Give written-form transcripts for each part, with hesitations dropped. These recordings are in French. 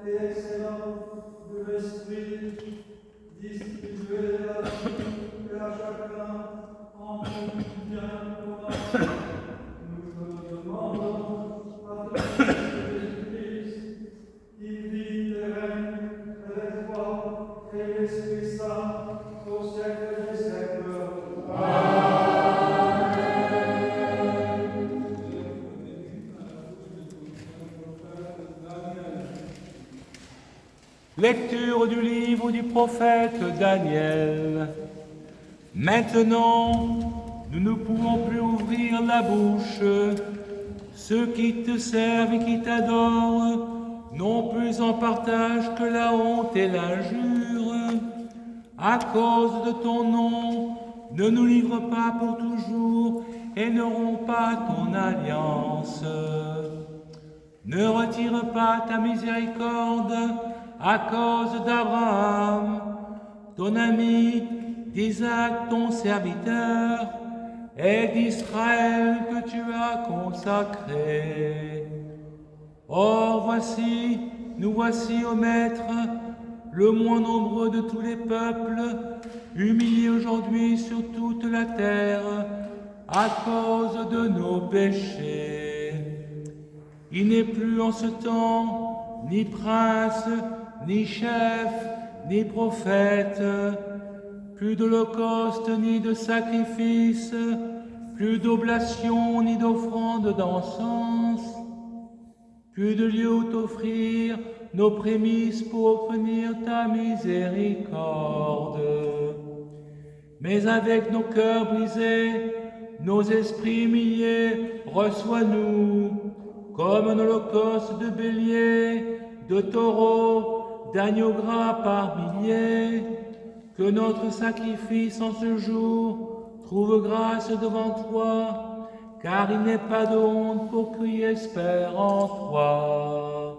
et excellent de l'Esprit, distribuez à tout et à chacun en tout bien commun. Nous te le demandons par le Jésus-Christ, qui vit et règne avec toi et l'Esprit Saint au siècle des siècles. Lecture du livre du prophète Daniel. Maintenant, nous ne pouvons plus ouvrir la bouche. Ceux qui te servent et qui t'adorent n'ont plus en partage que la honte et l'injure. À cause de ton nom, ne nous livre pas pour toujours et ne romps pas ton alliance. Ne retire pas ta miséricorde à cause d'Abraham, ton ami, d'Isaac, ton serviteur, et d'Israël que tu as consacré. Or voici, nous voici, ô Maître, le moins nombreux de tous les peuples, humiliés aujourd'hui sur toute la terre à cause de nos péchés. Il n'est plus en ce temps ni prince, ni chef, ni prophète, plus d'holocauste, ni de sacrifice, plus d'oblation, ni d'offrande d'encens, plus de lieu où t'offrir nos prémices pour obtenir ta miséricorde. Mais avec nos cœurs brisés, nos esprits humiliés, reçois-nous comme un holocauste de béliers, de taureaux, d'agneaux gras par milliers, que notre sacrifice en ce jour trouve grâce devant toi, car il n'est pas de honte pour qui espère en toi.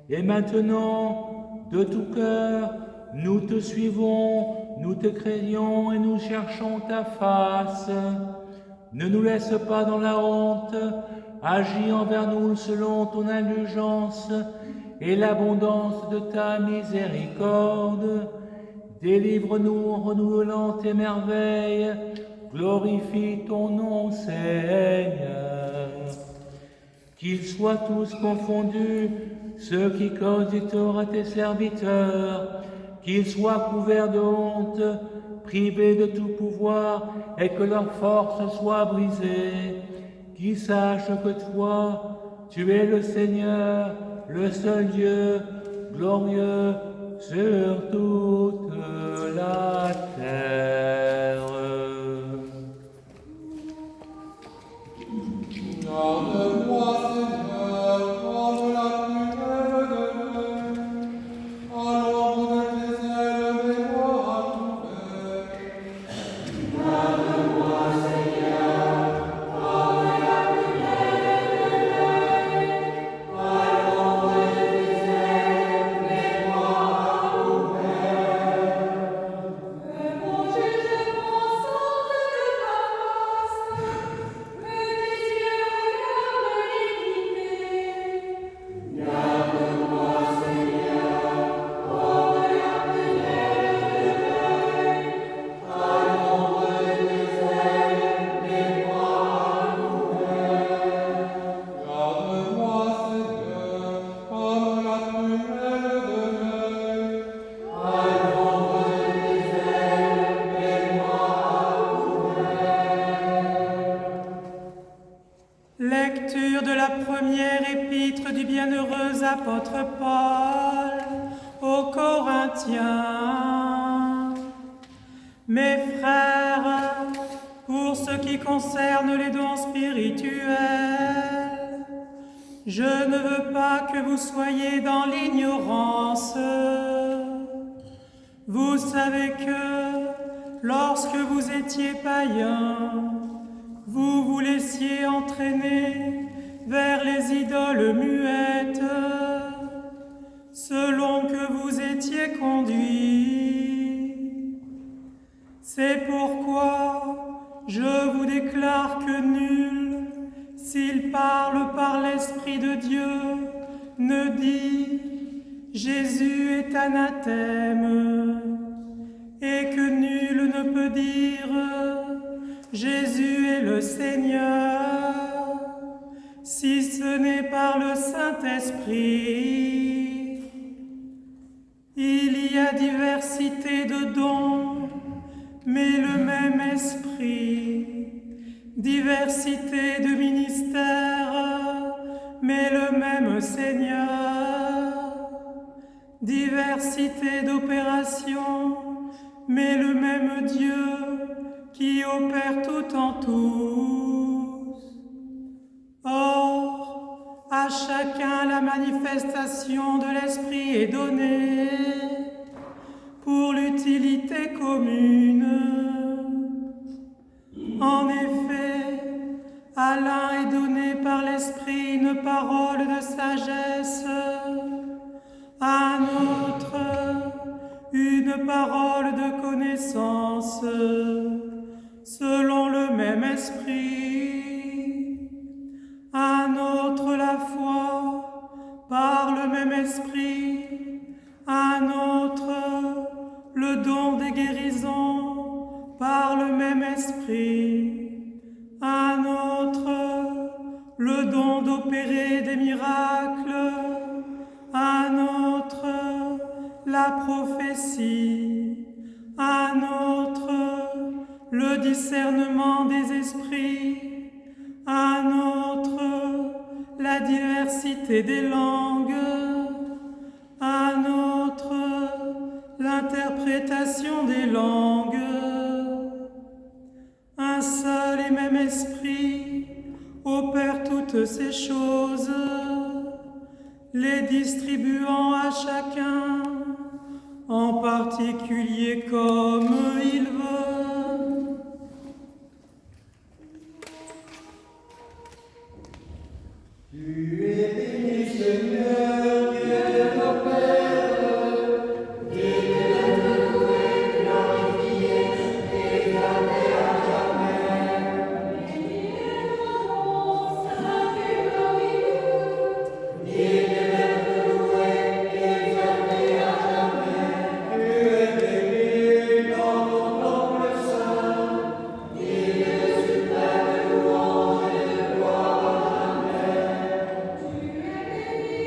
Et maintenant, de tout cœur, nous te suivons, nous te craignons et nous cherchons ta face. Ne nous laisse pas dans la honte, agis envers nous selon ton indulgence et l'abondance de ta miséricorde. Délivre-nous en renouvelant tes merveilles, glorifie ton nom, Seigneur. Qu'ils soient tous confondus, ceux qui causent du tort à tes serviteurs, qu'ils soient couverts de honte, privés de tout pouvoir, et que leur force soit brisée, qu'ils sachent que toi, tu es le Seigneur, le seul Dieu, glorieux sur toute la terre. Garde-moi, Seigneur, comme la plus belle de l'œil, à l'ombre de tes ailes, mets-moi couvert. Garde-moi, Seigneur, comme la plus belle de l'œil, à l'ombre de tes ailes, mets-moi couvert. Que mon jugement sorte de ta face, que tes yeux regardent l'iniquité. Garde-moi, Seigneur, comme la plus belle de l'œil, à l'ombre de tes ailes, mets-moi couvert. Garde-moi, Seigneur, comme la plus belle de l'œil. À l'ombre de tes ailes, mets-moi couvert. Lecture de la première épître du bienheureux apôtre Paul aux Corinthiens. Mes frères, pour ce qui concerne les dons spirituels, je ne veux pas que vous soyez dans l'ignorance. Vous savez que, lorsque vous étiez païens, vous vous laissiez entraîner vers les idoles muettes, selon que vous étiez conduits. C'est pourquoi je vous déclare que nul, s'il parle par l'Esprit de Dieu, ne dit est anathème, et que nul ne peut dire Jésus est le Seigneur, si ce n'est par le Saint-Esprit. Il y a diversité de dons, mais le même Esprit, diversité de ministères, mais le même Seigneur, diversité d'opérations, mais le même Dieu qui opère tout en tous. Or, à chacun la manifestation de l'Esprit est donnée pour l'utilité commune. En effet, à l'un est donnée par l'Esprit une parole de sagesse, à un autre une parole de connaissance, selon le même Esprit, à un autre la foi, par le même Esprit, à un autre le don des guérisons, par le même Esprit, à un autre le don d'opérer des miracles, à un autre la prophétie, à un autre le discernement des esprits, à un autre la diversité des langues, à un autre l'interprétation des langues. Un seul et même esprit opère toutes ces choses, les distribuant à chacun en particulier comme il veut. Tu es béni, Seigneur, Dieu de nos pères, digne d'être loué, glorifié, exalté à jamais. Béni est ton nom, saint et glorieux, digne d'être loué, exalté à jamais. Tu es béni dans ton temple saint, digne de suprême louange et de gloire à jamais. Tu es béni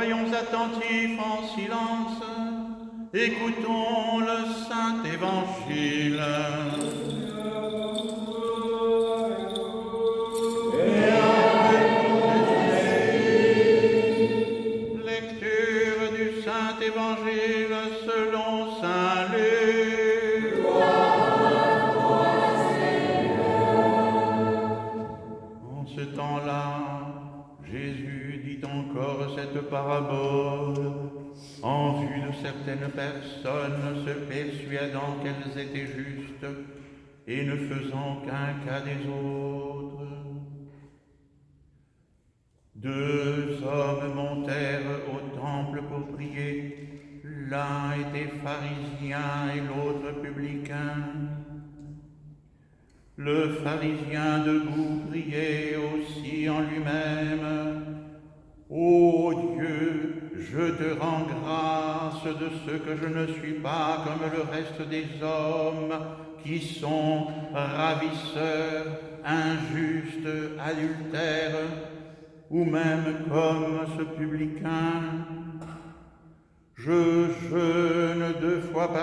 Soyons attentifs en silence, écoutons le Saint Évangile. Lecture du Saint Évangile selon Saint Luc. En ce temps-là, Jésus dit encore cette parabole en vue de certaines personnes se persuadant qu'elles étaient justes et ne faisant qu'un cas des autres. Deux hommes montèrent au temple pour prier. L'un était pharisien et l'autre publicain. Le pharisien debout priait aussi en lui-même. Ô Dieu, je te rends grâce de ce que je ne suis pas comme le reste des hommes qui sont ravisseurs, injustes, adultères, ou même comme ce publicain. Je jeûne 2 fois par